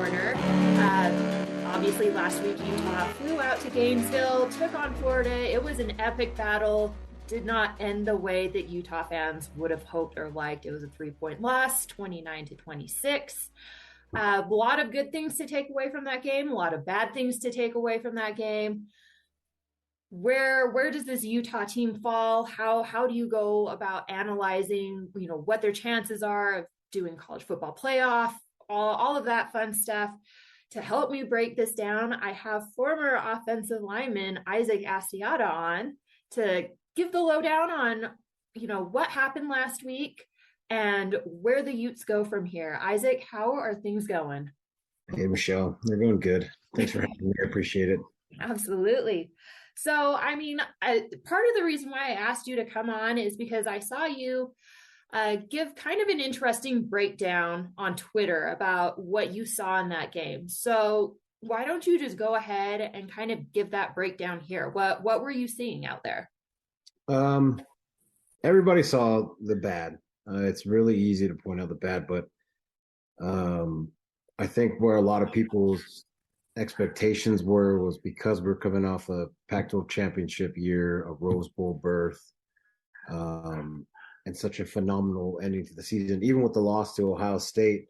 corner. Obviously, last week Utah flew out to Gainesville, took on Florida. It was an epic battle. Did not end the way that Utah fans would have hoped or liked. It was a 3-point loss, 29-26. A lot of good things to take away from that game, a lot of bad things to take away from that game. Where does this Utah team fall? How do you go about analyzing, what their chances are of doing college football playoff, all of that fun stuff? To help me break this down, I have former offensive lineman Isaac Asiata on to give the lowdown on, what happened last week and where the Utes go from here. Isaac, how are things going? Hey, Michelle, they're going good. Thanks for having me. I appreciate it. Absolutely. So, part of the reason why I asked you to come on is because I saw you give kind of an interesting breakdown on Twitter about what you saw in that game. So why don't you just go ahead and kind of give that breakdown here? What were you seeing out there? Everybody saw the bad. It's really easy to point out the bad, but I think where a lot of people's expectations was because we're coming off a Pac-12 championship year, a Rose Bowl berth, and such a phenomenal ending to the season. Even with the loss to Ohio State,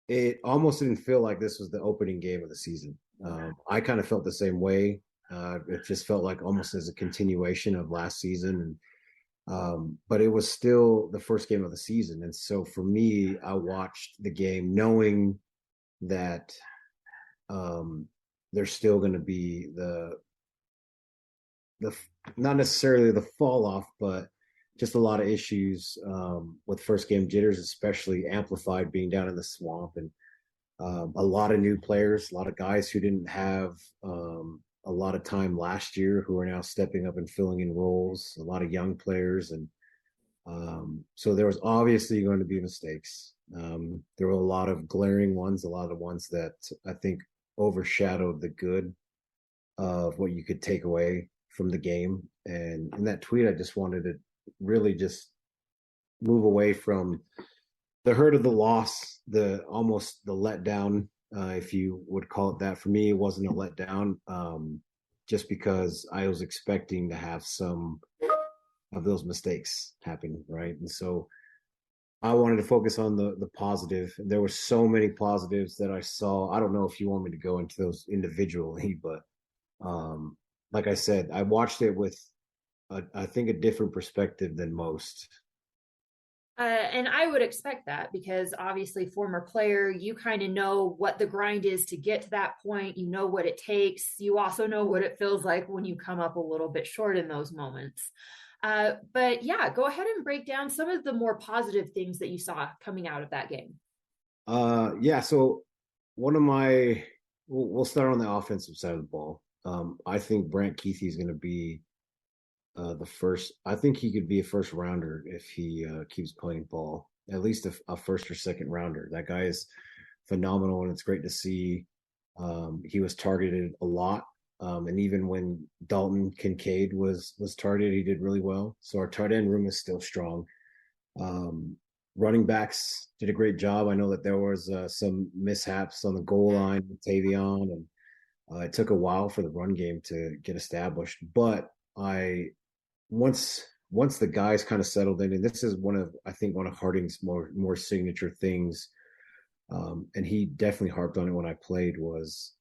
it almost didn't feel like this was the opening game of the season. I kind of felt the same way. It just felt like almost as a continuation of last season. But it was still the first game of the season. And so for me, I watched the game knowing that there's still going to be the not necessarily the fall off, but just a lot of issues with first game jitters, especially amplified being down in the swamp, and a lot of new players, a lot of guys who didn't have a lot of time last year who are now stepping up and filling in roles, a lot of young players. And so there was obviously going to be mistakes. There were a lot of glaring ones, a lot of ones that I think overshadowed the good of what you could take away from the game. And in that tweet, I just wanted to really just move away from the hurt of the loss, almost the letdown, if you would call it that. For me, it wasn't a letdown, just because I was expecting to have some of those mistakes happen, right? And so I wanted to focus on the positive. There were so many positives that I saw. I don't know if you want me to go into those individually, but like I said, I watched it with I think a different perspective than most. And I would expect that because obviously, former player, you kind of know what the grind is to get to that point. You know what it takes. You also know what it feels like when you come up a little bit short in those moments. But yeah, go ahead and break down some of the more positive things that you saw coming out of that game. Yeah, so we'll start on the offensive side of the ball. I think Brant Keithy is going to be I think he could be a first rounder if he keeps playing ball, at least a first or second rounder. That guy is phenomenal, and it's great to see. He was targeted a lot, and even when Dalton Kincaid was targeted, he did really well. So our tight end room is still strong. Running backs did a great job. I know that there was some mishaps on the goal line with Tavion, and it took a while for the run game to get established. But once the guys kind of settled in, and this is one of Harding's more signature things, and he definitely harped on it when I played, was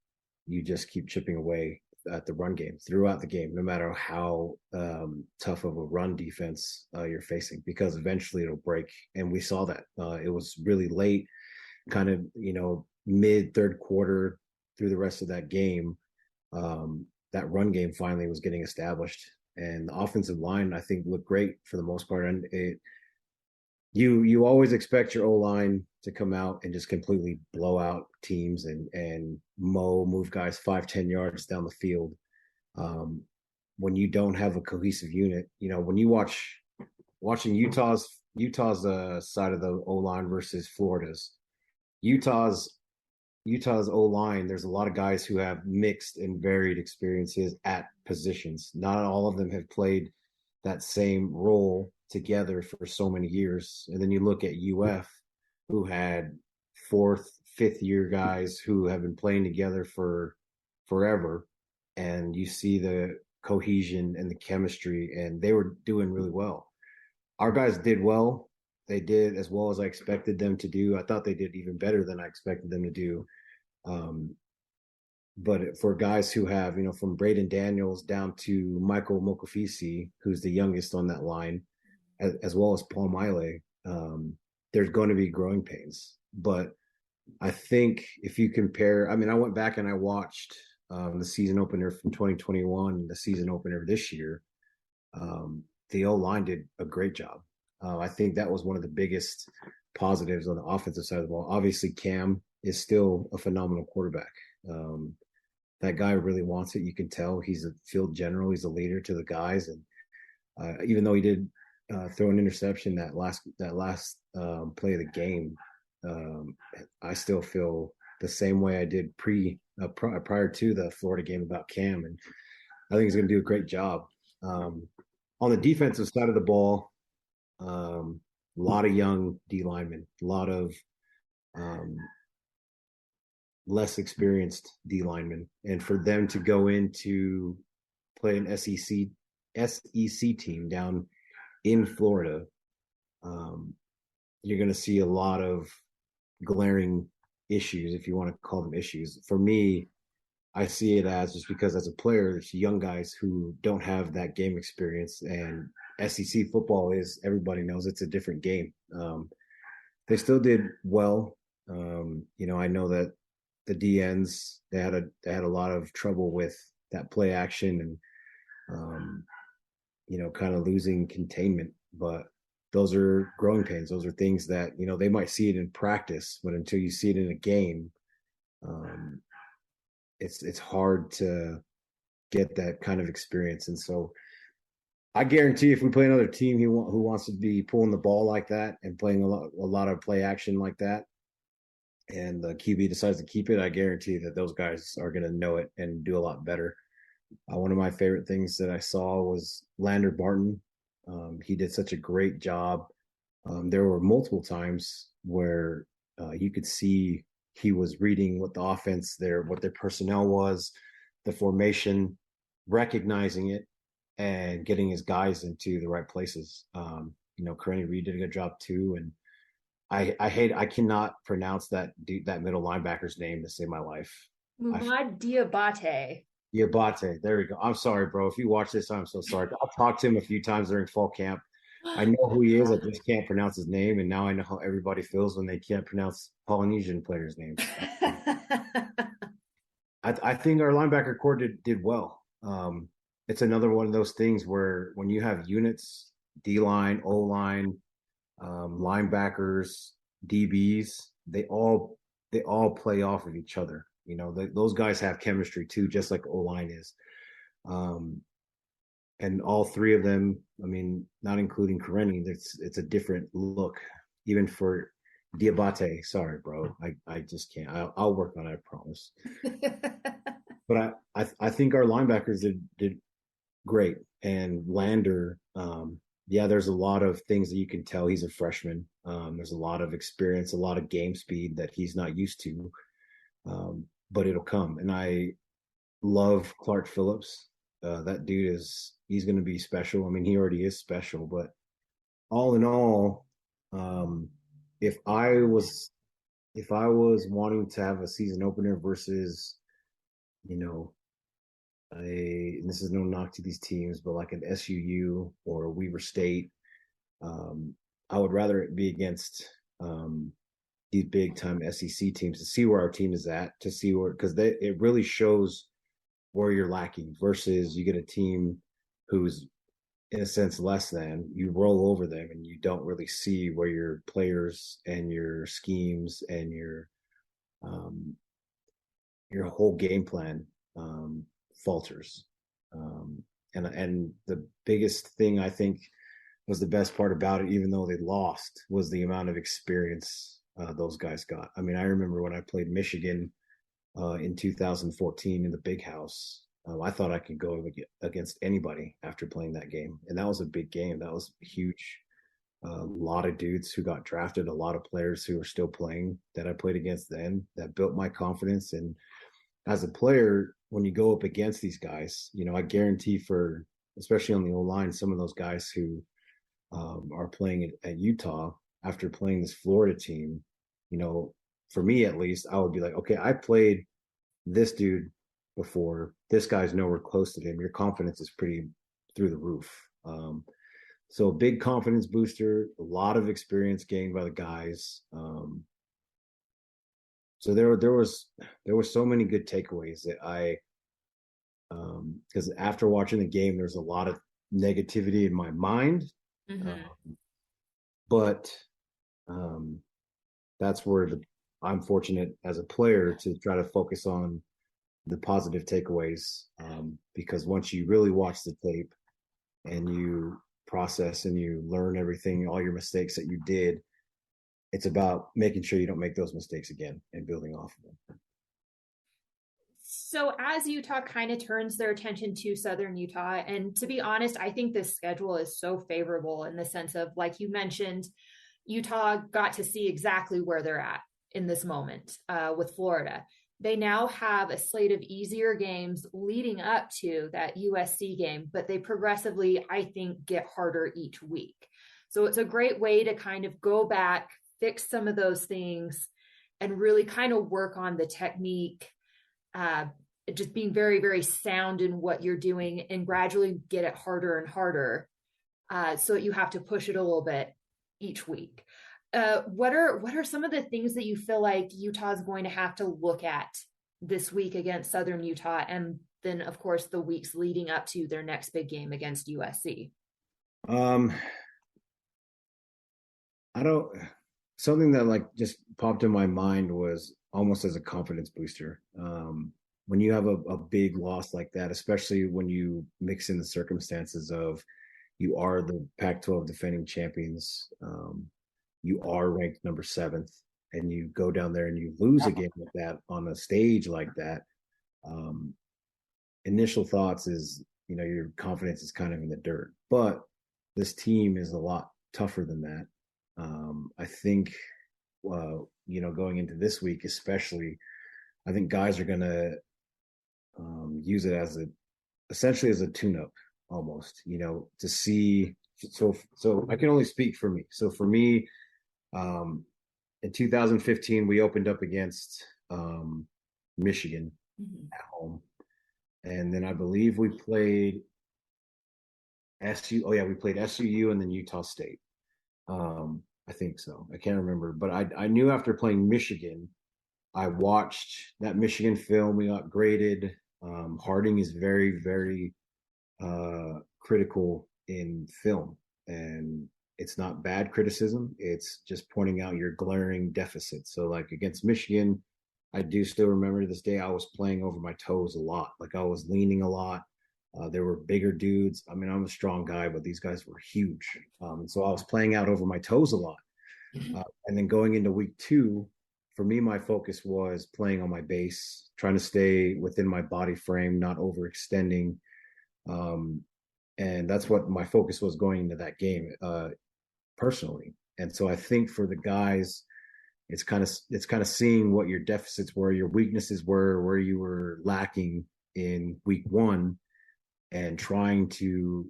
you just keep chipping away at the run game throughout the game, no matter how tough of a run defense you're facing, because eventually it'll break. And we saw that. It was really late, kind of, mid third quarter through the rest of that game. That run game finally was getting established. And the offensive line, I think, looked great for the most part. And you always expect your O-line to come out and just completely blow out teams and move guys 5-10 yards down the field. When you don't have a cohesive unit, when you watching Utah's side of the O-line versus Florida's, Utah's O-line, there's a lot of guys who have mixed and varied experiences at positions. Not all of them have played that same role together for so many years. And then you look at UF, who had fourth, fifth year guys who have been playing together for forever, and you see the cohesion and the chemistry, and they were doing really well. Our guys did well. They did as well as I expected them to do. I thought they did even better than I expected them to do. Um, but for guys who have, from Braden Daniels down to Michael Mokafisi, who's the youngest on that line, as well as Paul Miley, there's going to be growing pains. But I think if you compare, I went back and I watched the season opener from 2021, the season opener this year. The O-line did a great job. I think that was one of the biggest positives on the offensive side of the ball. Obviously, Cam is still a phenomenal quarterback. That guy really wants it. You can tell he's a field general. He's a leader to the guys. And even though he did throw an interception that last play of the game, I still feel the same way I did prior to the Florida game about Cam. And I think he's going to do a great job. On the defensive side of the ball, a lot of young D linemen, a lot of less experienced D linemen, and for them to go into play an SEC team down in Florida, you're going to see a lot of glaring issues, if you want to call them issues. For me, I see it as just because as a player, there's young guys who don't have that game experience, and SEC football is, everybody knows it's a different game. They still did well. I know that the DNs, they had a lot of trouble with that play action and kind of losing containment, but those are growing pains. Those are things that, they might see it in practice, but until you see it in a game, it's hard to get that kind of experience. And so I guarantee if we play another team who wants to be pulling the ball like that and playing a lot of play action like that, and the QB decides to keep it, I guarantee that those guys are going to know it and do a lot better. One of my favorite things that I saw was Lander Barton. He did such a great job. There were multiple times where you could see he was reading what the offense what their personnel was, the formation, recognizing it, and getting his guys into the right places. Karenni Reed did a good job too. And I cannot pronounce that middle linebacker's name to save my life. Mumad Diabate. Diabate. There we go. I'm sorry, bro. If you watch this, I'm so sorry. I've talked to him a few times during fall camp. I know who he is. I just can't pronounce his name. And now I know how everybody feels when they can't pronounce Polynesian players' names. I think our linebacker core did well. It's another one of those things where when you have units, D-line, O-line, linebackers, DBs, they all play off of each other. Those guys have chemistry too, just like O-line is. And all three of them, not including Karenni, it's a different look. Even for Diabate, sorry, bro, I just can't. I'll work on it, I promise. But I think our linebackers did great. And Lander, there's a lot of things that you can tell he's a freshman. There's a lot of experience, a lot of game speed that he's not used to, but it'll come. And I love Clark Phillips. That dude he's going to be special. He already is special, but all in all, if I was wanting to have a season opener versus, and this is no knock to these teams, but like an SUU or a Weber State, I would rather it be against these big time SEC teams to see where our team is at, to see because it really shows where you're lacking versus you get a team who's in a sense less than, you roll over them and you don't really see where your players and your schemes and your whole game plan falters. And the biggest thing I think was the best part about it, even though they lost, was the amount of experience those guys got. I remember when I played Michigan in 2014 in the Big House, I thought I could go against anybody after playing that game. And that was a big game. That was huge. a lot of dudes who got drafted, a lot of players who are still playing that I played against then that built my confidence. And as a player, when you go up against these guys, I guarantee for, especially on the O line, some of those guys who are playing at Utah after playing this Florida team, for me at least, I would be like, okay, I played this dude before. This guy's nowhere close to him. Your confidence is pretty through the roof. So a big confidence booster, a lot of experience gained by the guys. So there was so many good takeaways that because after watching the game, there's a lot of negativity in my mind. But that's where I'm fortunate as a player to try to focus on the positive takeaways, because once you really watch the tape and you process and you learn everything, all your mistakes that you did, it's about making sure you don't make those mistakes again and building off of them. So as Utah kind of turns their attention to Southern Utah, and to be honest, I think this schedule is so favorable in the sense of, like you mentioned, Utah got to see exactly where they're at in this moment with Florida. They now have a slate of easier games leading up to that USC game, but they progressively, I think, get harder each week. So it's a great way to kind of go back, fix some of those things, and really kind of work on the technique, just being very, very sound in what you're doing, and gradually get it harder and harder, so you have to push it a little bit each week. What are some of the things that you feel like Utah is going to have to look at this week against Southern Utah, and then of course the weeks leading up to their next big game against USC? I don't. Something that like just popped in my mind was almost as a confidence booster. When you have a big loss like that, especially when you mix in the circumstances of you are the Pac-12 defending champions, you are ranked number 7th, and you go down there and you lose a game like that on a stage like that. Initial thoughts is, your confidence is kind of in the dirt, but this team is a lot tougher than that. I think, going into this week, especially, I think guys are going to use it as essentially as a tune-up almost, to see. So I can only speak for me. So for me, in 2015, we opened up against Michigan at home. And then I believe we played SU. Oh yeah, we played SUU and then Utah State. I think so. I can't remember, but I knew after playing Michigan, I watched that Michigan film. We got graded. Harding is very, very critical in film, and it's not bad criticism. It's just pointing out your glaring deficits. So like against Michigan, I do still remember to this day, I was playing over my toes a lot. Like I was leaning a lot. There were bigger dudes. I mean, I'm a strong guy, but these guys were huge. So I was playing out over my toes a lot. And then going into week 2, for me, my focus was playing on my base, trying to stay within my body frame, not overextending. And that's what my focus was going into that game, personally. And so I think for the guys, it's kind of seeing what your deficits were, your weaknesses were, where you were lacking in week 1, and trying to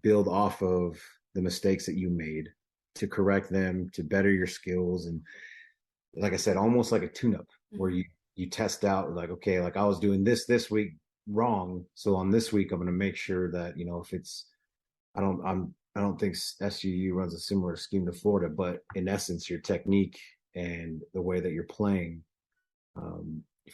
build off of the mistakes that you made to correct them, to better your skills. And like I said, almost like a tune-up where you test out, like, okay, like I was doing this week wrong, so on this week I'm going to make sure that, if it's, I don't think SUU runs a similar scheme to Florida, but in essence, your technique and the way that you're playing,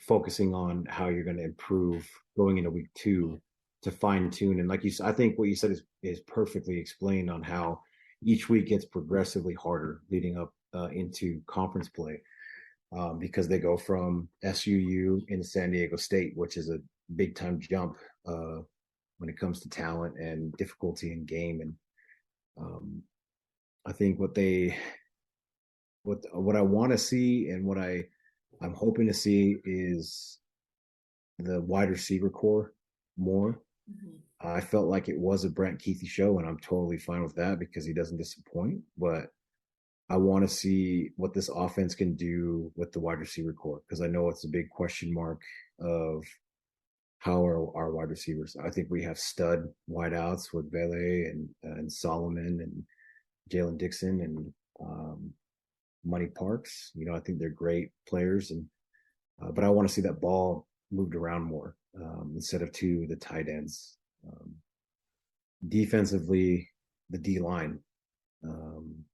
focusing on how you're going to improve going into week 2 to fine tune. And like you said, I think what you said is perfectly explained on how each week gets progressively harder leading up into conference play, because they go from SUU into San Diego State, which is a big time jump when it comes to talent and difficulty in game. And I think what I want to see and what I'm hoping to see is the wide receiver core more. Mhm. I felt like it was a Brent Keithy show, and I'm totally fine with that because he doesn't disappoint. But I want to see what this offense can do with the wide receiver core because I know it's a big question mark of how are our wide receivers. I think we have stud wideouts with Vele and Solomon and Jalen Dixon and Money Parks. I think they're great players, and but I want to see that ball moved around more instead of to the tight ends. Um, Defensively, the D line. Um,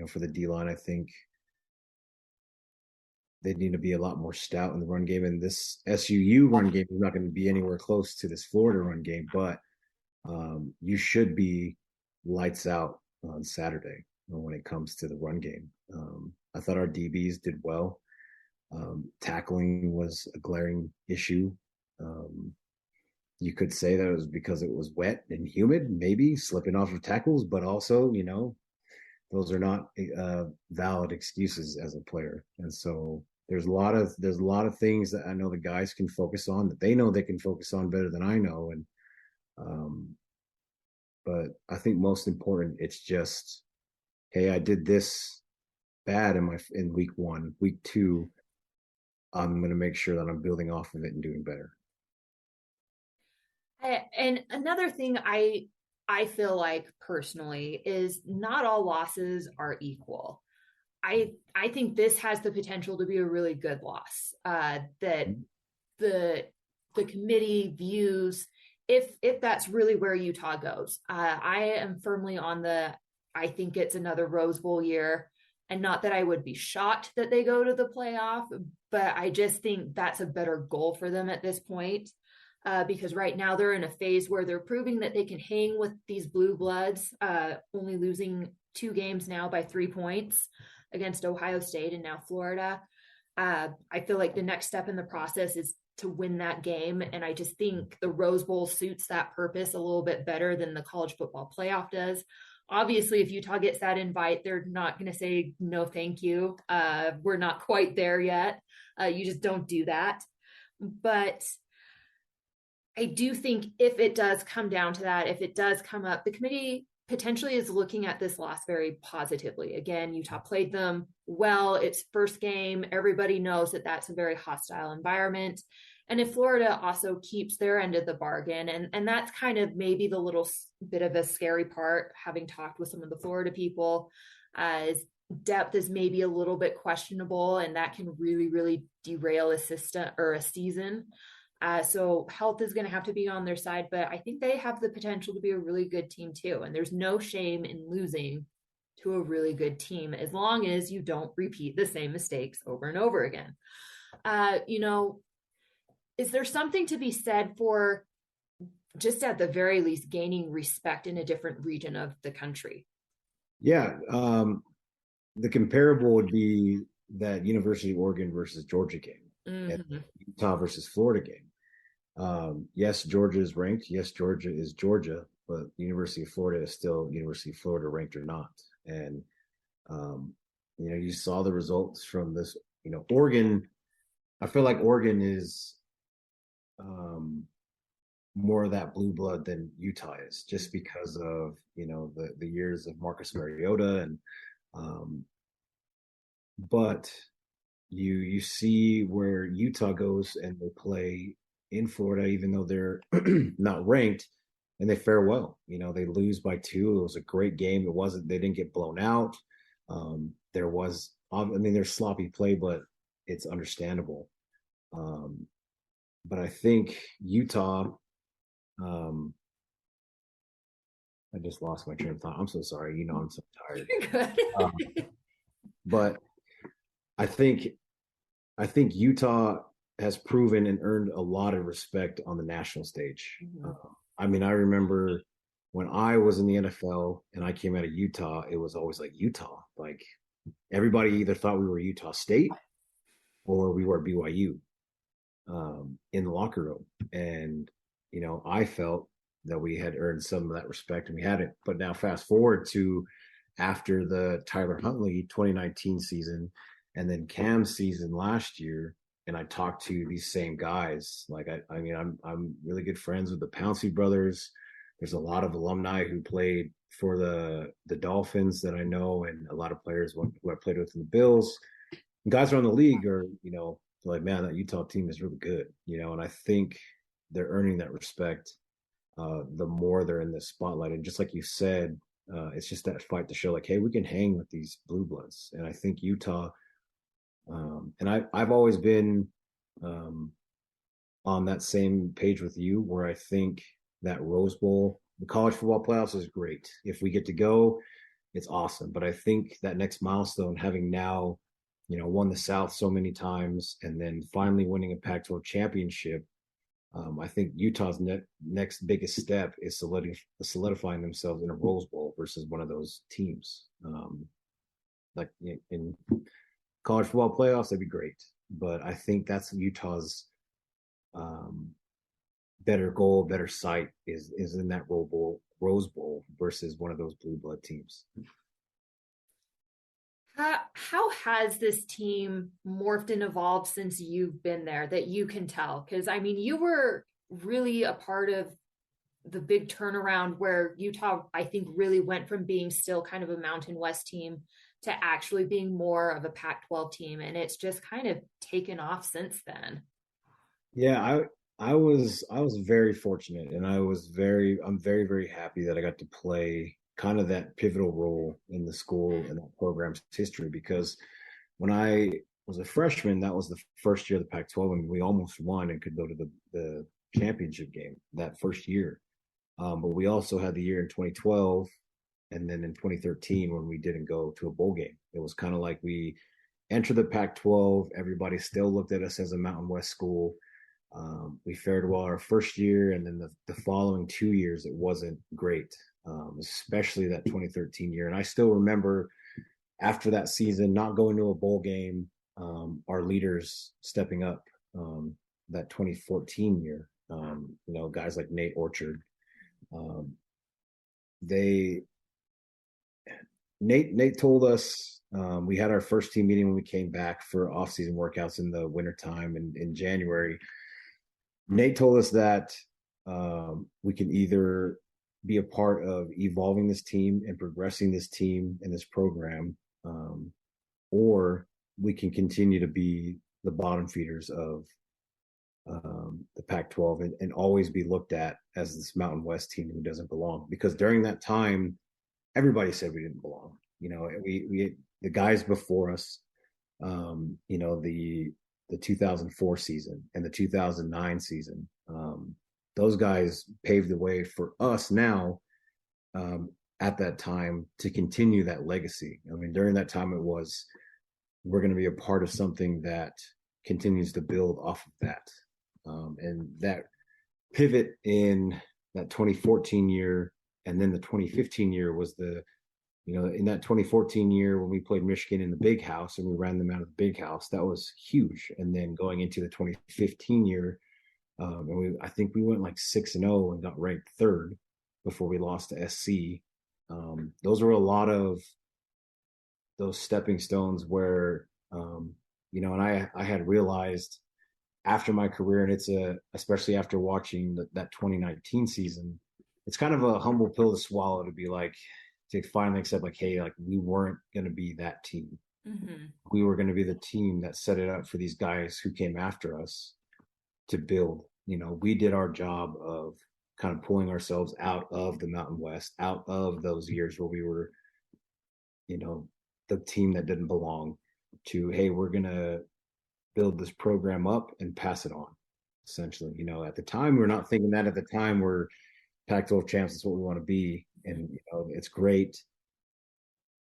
for the D line, I think they need to be a lot more stout in the run game. And this SUU run game is not going to be anywhere close to this Florida run game, but you should be lights out on Saturday when it comes to the run game. I thought our DBs did well. Tackling was a glaring issue. You could say that it was because it was wet and humid, maybe slipping off of tackles, but also, those are not valid excuses as a player. And so there's a lot of things that I know the guys can focus on that they know they can focus on better than I know. And um, but I think most important, it's just, hey, I did this bad in week one, week two. I'm going to make sure that I'm building off of it and doing better. And another thing I feel like personally is not all losses are equal. I think this has the potential to be a really good loss. That the the committee views if that's really where Utah goes. I am firmly on the I think it's another Rose Bowl year, and not that I would be shocked that they go to the playoff, but I just think that's a better goal for them at this point. Because right now they're in a phase where they're proving that they can hang with these blue bloods, only losing 2 games now by 3 points against Ohio State and now Florida. I feel like the next step in the process is to win that game. And I just think the Rose Bowl suits that purpose a little bit better than the college football playoff does. Obviously, if Utah gets that invite, they're not going to say, no, thank you. We're not quite there yet. You just don't do that. But I do think if it does come down to that, if it does come up, the committee potentially is looking at this loss very positively. Again, Utah played them well. It's first game. Everybody knows that that's a very hostile environment. And if Florida also keeps their end of the bargain, and that's kind of maybe the little bit of a scary part, having talked with some of the Florida people, is depth is maybe a little bit questionable, and that can really, really derail a system or a season. So health is going to have to be on their side, but I think they have the potential to be a really good team too. And there's no shame in losing to a really good team as long as you don't repeat the same mistakes over and over again. You know, is there something to be said for just at the very least gaining respect in a different region of the country? Yeah. The comparable would be that University of Oregon versus Georgia game and Mm-hmm. Utah versus Florida game. Yes, Georgia is ranked. Yes, Georgia is Georgia, but University of Florida is still University of Florida, ranked or not. And um, you saw the results from this. Oregon. I feel like Oregon is um, more of that blue blood than Utah is, just because of the years of Marcus Mariota and um, but you see where Utah goes and they play in Florida, even though they're not ranked, and they fare well. They lose by 2. It was a great game. It wasn't. They didn't get blown out. There was. I mean, there's sloppy play, but it's understandable. But I think Utah. Um, I just lost my train of thought. I'm so sorry. I'm so tired. Good. But I think Utah has proven and earned a lot of respect on the national stage. Mm-hmm. I mean, I remember when I was in the NFL and I came out of Utah, it was always like Utah. Like everybody either thought we were Utah State or we were BYU in the locker room. And, I felt that we had earned some of that respect and we hadn't. But now fast forward to after the Tyler Huntley 2019 season and then Cam's season last year, and I talk to these same guys. Like I mean, I'm really good friends with the Pouncey brothers. There's a lot of alumni who played for the Dolphins that I know, and a lot of players who I played with in the Bills. And guys around the league are, like, man, that Utah team is really good, and I think they're earning that respect the more they're in the spotlight. And just like you said, it's just that fight to show, like, hey, we can hang with these blue bloods. And I think Utah, and I've always been on that same page with you, where I think that Rose Bowl, the college football playoffs, is great. If we get to go, it's awesome. But I think that next milestone, having now, won the South so many times, and then finally winning a Pac-12 championship, I think Utah's next biggest step is solidifying themselves in a Rose Bowl versus one of those teams. Like in college football playoffs, that'd be great. But I think that's Utah's better goal, better sight is in that Rose Bowl versus one of those blue blood teams. How has this team morphed and evolved since you've been there, that you can tell? Because I mean, you were really a part of the big turnaround where Utah, I think, really went from being still kind of a Mountain West team to actually being more of a Pac-12 team, and it's just kind of taken off since then. Yeah, I was very fortunate, and I'm very, very happy that I got to play kind of that pivotal role in the school and that program's history, because when I was a freshman, that was the first year of the Pac-12, and we almost won and could go to the championship game that first year. But we also had the year in 2012, and then in 2013 when we didn't go to a bowl game. It was kind of like we entered the Pac-12. Everybody still looked at us as a Mountain West school. We fared well our first year, and then the following 2 years, it wasn't great, especially that 2013 year. And I still remember after that season, not going to a bowl game, our leaders stepping up that 2014 year. Guys like Nate Orchard. Nate told us, we had our first team meeting when we came back for off-season workouts in the wintertime in January. Nate told us that we can either be a part of evolving this team and progressing this team and this program, or we can continue to be the bottom feeders of the Pac-12 and always be looked at as this Mountain West team who doesn't belong. Because during that time, everybody said we didn't belong. We the guys before us, the 2004 season and the 2009 season, those guys paved the way for us now, at that time, to continue that legacy. I mean, during that time, it was, we're going to be a part of something that continues to build off of that. And that pivot in that 2014 year and then the 2015 year was in that 2014 year when we played Michigan in the Big House and we ran them out of the Big House, that was huge. And then going into the 2015 year, I think we went like 6-0 and got ranked third before we lost to SC. Those were a lot of those stepping stones where, and I had realized after my career, and especially after watching that 2019 season, it's kind of a humble pill to swallow to be like, to finally accept, like, hey, like, we weren't going to be that team. Mm-hmm. We were going to be the team that set it up for these guys who came after us to build. We did our job of kind of pulling ourselves out of the Mountain West, out of those years where we were, the team that didn't belong, to, hey, we're going to build this program up and pass it on, essentially. At the time, we're not thinking that. At the time, we're Pac-12 champs. That's what we want to be. And, it's great.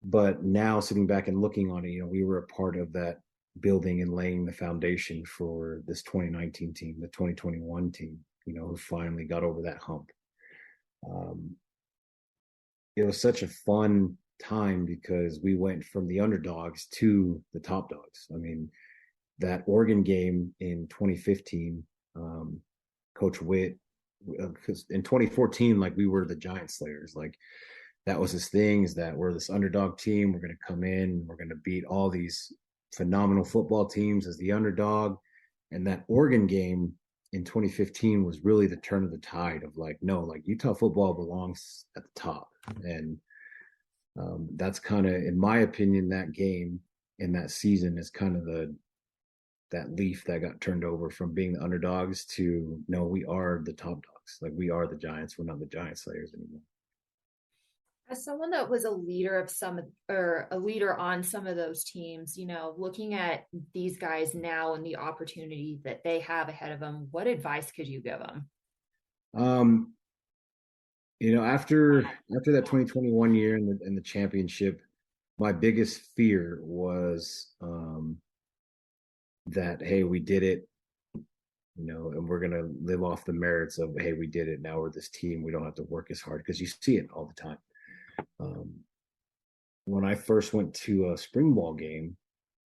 But now sitting back and looking on it, we were a part of that building and laying the foundation for this 2019 team, the 2021 team, who finally got over that hump. It was such a fun time because we went from the underdogs to the top dogs. I mean, that Oregon game in 2015, Coach Witt, because in 2014, like, we were the giant slayers. Like, that was his thing, is that we're this underdog team. We're going to come in, we're going to beat all these phenomenal football teams as the underdog. And that Oregon game in 2015 was really the turn of the tide of like, no, like Utah football belongs at the top. And that's kind of, in my opinion, that game in that season is kind of that leaf that got turned over from being the underdogs to no, we are the top dogs. Like we are the Giants. We're not the Giant Slayers anymore. As someone that was a leader of some or a leader on some of those teams, looking at these guys now and the opportunity that they have ahead of them, what advice could you give them? Um, after that 2021 year and the championship, my biggest fear was that hey, we did it, and we're gonna live off the merits of hey, we did it. Now we're this team. We don't have to work as hard because you see it all the time. When I first went to a spring ball game,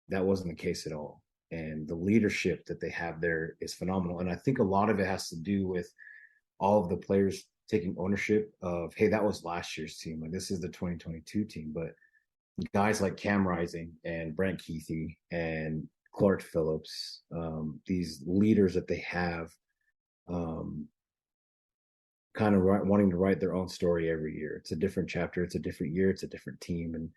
that wasn't the case at all. And the leadership that they have there is phenomenal. And I think a lot of it has to do with all of the players taking ownership of, hey, that was last year's team. Like this is the 2022 team. But guys like Cam Rising and Brent Keithy and Clark Phillips, these leaders that they have, kind of wanting to write their own story every year. It's a different chapter. It's a different year. It's a different team. And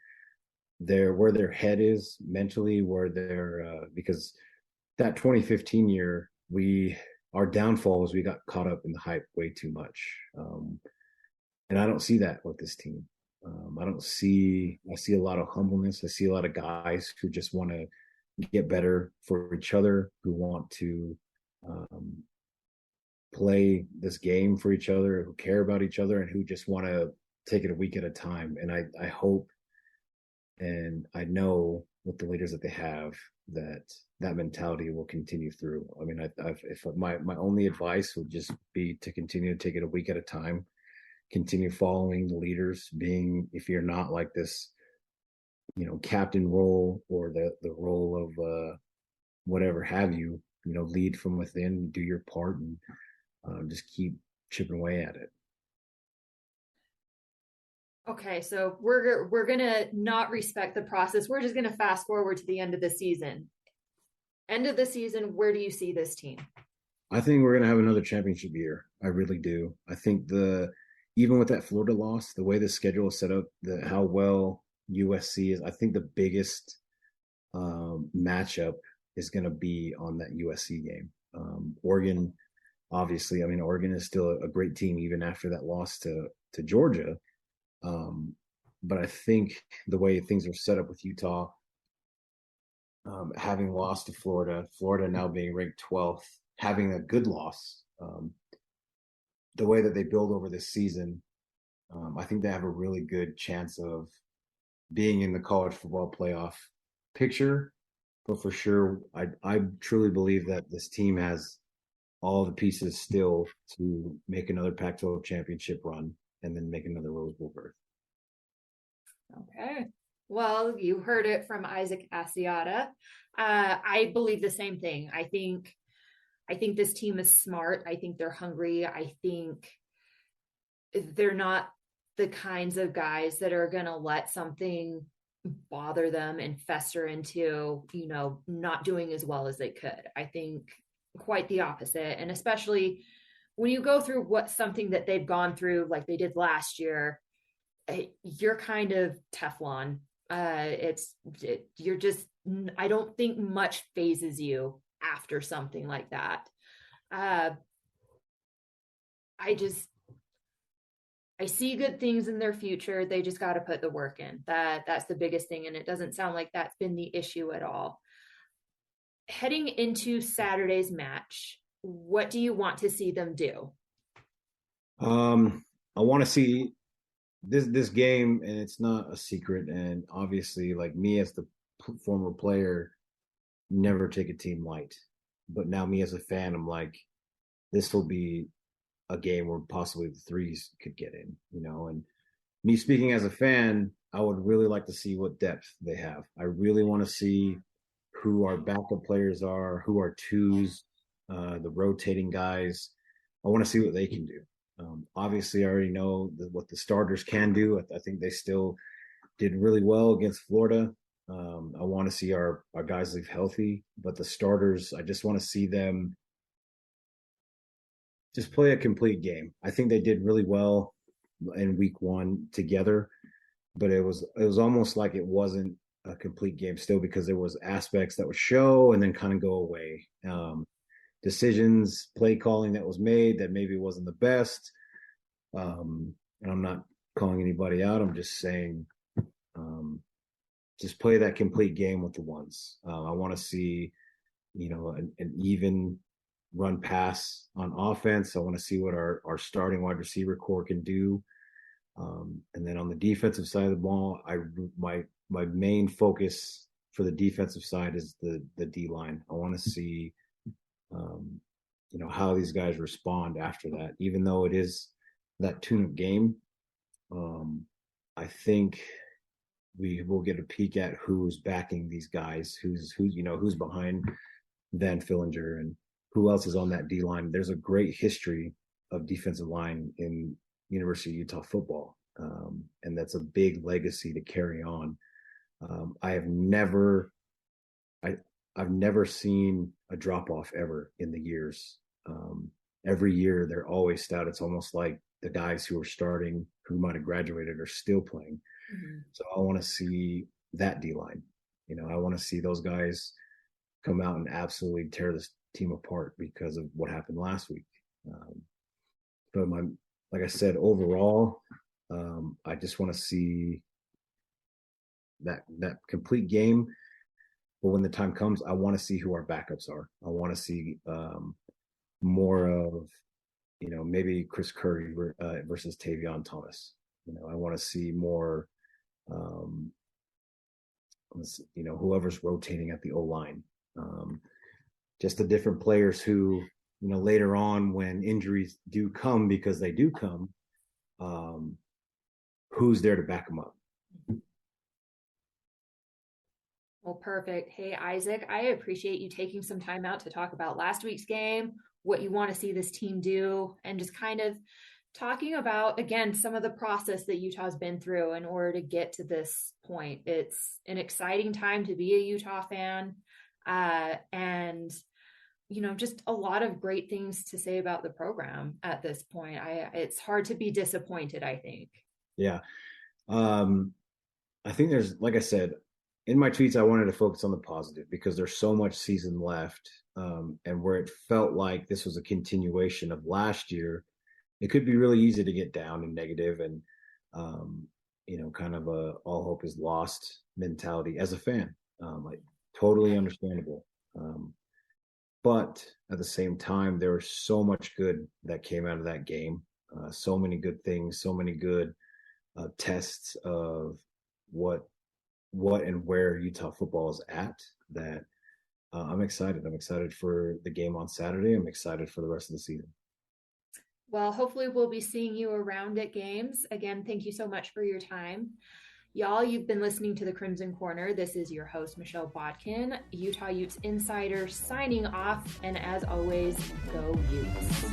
where their head is mentally, where they're because that 2015 year, our downfall was we got caught up in the hype way too much. And I don't see that with this team. I see a lot of humbleness. I see a lot of guys who just want to get better for each other, who want to play this game for each other, who care about each other, and who just want to take it a week at a time. And I hope and I know with the leaders that they have that mentality will continue through. I mean, if my only advice would just be to continue to take it a week at a time, continue following the leaders, being, if you're not like this, captain role or the role of whatever have you, lead from within, do your part, and just keep chipping away at it. Okay, so we're gonna not respect the process. We're just gonna fast forward to the end of the season. End of the season, where do you see this team? I think we're gonna have another championship year. I really do. I think even with that Florida loss, the way the schedule is set up, how well USC is, I think the biggest matchup is going to be on that USC game. Oregon, obviously, I mean, Oregon is still a great team even after that loss to Georgia. But I think the way things are set up with Utah, having lost to Florida now being ranked 12th, having a good loss, the way that they build over this season, I think they have a really good chance of being in the college football playoff picture. But for sure, I truly believe that this team has all the pieces still to make another Pac-12 championship run and then make another Rose Bowl berth. Okay. Well, you heard it from Isaac Asiata. I believe the same thing. I think this team is smart. I think they're hungry. I think they're not the kinds of guys that are going to let something bother them and fester into, not doing as well as they could. I think quite the opposite. And especially when you go through something that they've gone through, like they did last year, you're kind of Teflon. You're just, I don't think much phases you after something like that. I see good things in their future. They just got to put the work in. That's the biggest thing. And it doesn't sound like that's been the issue at all. Heading into Saturday's match, what do you want to see them do? I want to see this game, and it's not a secret. And obviously, like me as the former player, never take a team light. But now me as a fan, I'm like, this will be a game where possibly the threes could get in, and me speaking as a fan, I would really like to see what depth they have. I really want to see who our backup players are, who our twos, the rotating guys. I want to see what they can do. Obviously, I already know what the starters can do. I think they still did really well against Florida. I want to see our guys leave healthy, but the starters, I just want to see them just play a complete game. I think they did really well in week 1 together, but it was almost like it wasn't a complete game still because there was aspects that would show and then kind of go away. Decisions, play calling that was made that maybe wasn't the best. And I'm not calling anybody out. I'm just saying, just play that complete game with the ones. I want to see, an even run pass on offense. I want to see what our starting wide receiver core can do. And then on the defensive side of the ball, my main focus for the defensive side is the D line. I want to see, how these guys respond after that. Even though it is that tune-up game, I think we will get a peek at who's backing these guys, who's behind Van Fillinger and who else is on that D line. There's a great history of defensive line in University of Utah football, and that's a big legacy to carry on. I've never seen a drop off ever in the years. Every year they're always stout. It's almost like the guys who are starting, who might have graduated, are still playing. Mm-hmm. So I want to see that D line. I want to see those guys come out and absolutely tear this team apart because of what happened last week. But like I said, overall, I just want to see that complete game. But when the time comes, I want to see who our backups are. I want to see more of, maybe Chris Curry versus Tavion Thomas. I want to see more, whoever's rotating at the O-line. Just the different players who, later on when injuries do come, because they do come, who's there to back them up. Well, perfect. Hey, Isaac, I appreciate you taking some time out to talk about last week's game, what you want to see this team do, and just kind of talking about, again, some of the process that Utah's been through in order to get to this point. It's an exciting time to be a Utah fan, and, just a lot of great things to say about the program at this point. It's hard to be disappointed, I think. Yeah. I think there's, like I said, in my tweets, I wanted to focus on the positive because there's so much season left, and where it felt like this was a continuation of last year, it could be really easy to get down and negative and, kind of a all hope is lost mentality as a fan. Like totally understandable. But at the same time, there was so much good that came out of that game. So many good things, so many good tests of what and where Utah football is at, that I'm excited. I'm excited for the game on Saturday. I'm excited for the rest of the season. Well, hopefully we'll be seeing you around at games. Again, thank you so much for your time. Y'all, you've been listening to the Crimson Corner. This is your host, Michelle Bodkin, Utah Utes Insider, signing off. And as always, go Utes.